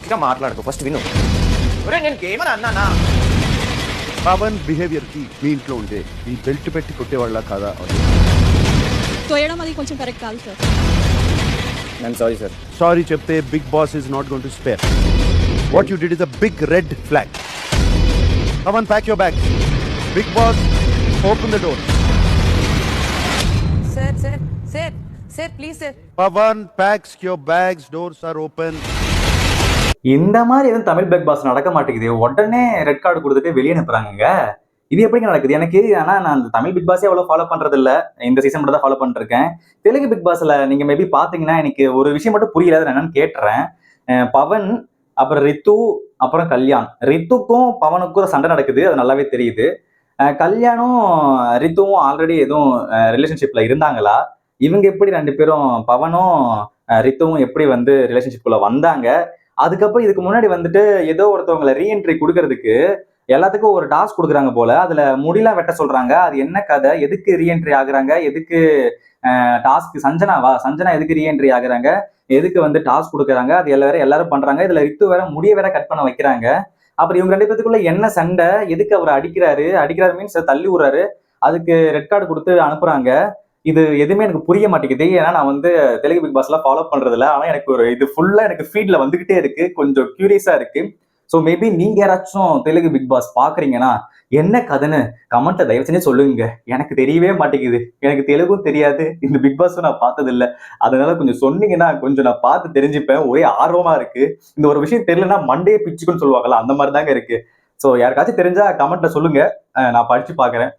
ఇక మాట్లాడకు ఫస్ట్ విను. ఒరే నేను గేమర్ అన్నానా? పవన్ బిహేవియర్ కి మీ ఇంట్లో ఉండే ఈ బెల్ట్ పెట్టి కొట్టేవాళ్ళ కాదా? తోయడం అది కొంచెం కరెక్ట్ కాదు sir. I'm sorry sir. Sorry చెప్తే big boss is not going to spare. What you did is a big red flag. Pavan pack your bag. Big boss open the door. Sir, please, sir. Pavan packs your bags, doors are open. இந்த மாதிரி எதுவும் Tamil big pass நடக்க மாட்டேங்குது. உடனே red card கொடுத்துட்டு வெளியே அனுப்புறாங்க. இது எப்படிங்க நடக்குது? எனக்கு ஆனா நான் அந்த தமிழ் பிக் பாஸே அவ்வளவு ஃபாலோ பண்றது இல்ல. இந்த சீசன் மட்டும் தான் ஃபாலோ பண்ணிட்டு இருக்கேன். தெலுங்கு பிக் பாஸ்ல நீங்க மேபி பாத்தீங்கன்னா எனக்கு ஒரு விஷயம் மட்டும் புரியல. அதை என்னன்னு கேட்டுறேன். பவன், அப்புறம் ரித்து, அப்புறம் கல்யாண். ரித்துக்கும் பவனுக்கும் சண்டை நடக்குது, அது நல்லாவே தெரியுது. கல்யாணும் ரித்துவும் ஆல்ரெடி எதுவும் ரிலேஷன்ஷிப்ல இருந்தாங்களா? இவங்க எப்படி ரெண்டு பேரும் பவனும் ரித்துவும் எப்படி வந்து ரிலேஷன்ஷிப்குள்ள வந்தாங்க? அதுக்கப்புறம் இதுக்கு முன்னாடி வந்துட்டு ஏதோ ஒருத்தவங்களை ரீஎன்ட்ரி கொடுக்கறதுக்கு எல்லாத்துக்கும் ஒரு டாஸ்க் கொடுக்குறாங்க போல. அதுல முடியெல்லாம் வெட்ட சொல்றாங்க. அது என்ன கதை? எதுக்கு ரீஎன்ட்ரி ஆகுறாங்க? எதுக்கு டாஸ்க்? சஞ்சனா எதுக்கு ரீஎன்ட்ரி ஆகுறாங்க? எதுக்கு வந்து டாஸ்க் கொடுக்குறாங்க? அது எல்லாரும் பண்றாங்க. இதுல ரித்து வேற முடிய வேற கட் பண்ண வைக்கிறாங்க. அப்புறம் இவங்க ரெண்டு பேத்துக்குள்ள என்ன சண்டை? எதுக்கு அவர் அடிக்கிறாரு மீன்ஸ் தள்ளி விடுறாரு. அதுக்கு ரெட் கார்டு கொடுத்து அனுப்புறாங்க. இது எதுவுமே எனக்கு புரிய மாட்டேங்குது. ஏன்னா நான் வந்து தெலுங்கு பிக் பாஸ்லாம் ஃபாலோ பண்றது இல்லை. ஆனா எனக்கு ஒரு இது ஃபுல்லா எனக்கு ஃபீட்ல வந்துகிட்டே இருக்கு. கொஞ்சம் கியூரியஸா இருக்கு. ஸோ மேபி நீங்க யாராச்சும் தெலுங்கு பிக் பாஸ் பாக்குறீங்கன்னா என்ன கதைன்னு கமெண்ட்டை தயவு செஞ்சு சொல்லுங்க. எனக்கு தெரியவே மாட்டேங்குது. எனக்கு தெலுங்கும் தெரியாது, இந்த பிக் பாஸும் நான் பார்த்தது இல்லை. அதனால கொஞ்சம் சொன்னீங்கன்னா கொஞ்சம் நான் பார்த்து தெரிஞ்சுப்பேன். ஒரே ஆர்வமா இருக்கு. இந்த ஒரு விஷயம் தெரியலன்னா மண்டே பிச்சுக்குன்னு சொல்லுவாங்கல்ல, அந்த மாதிரி தாங்க இருக்கு. ஸோ யாருக்காச்சும் தெரிஞ்சா கமெண்ட்ல சொல்லுங்க, நான் படிச்சு பாக்குறேன்.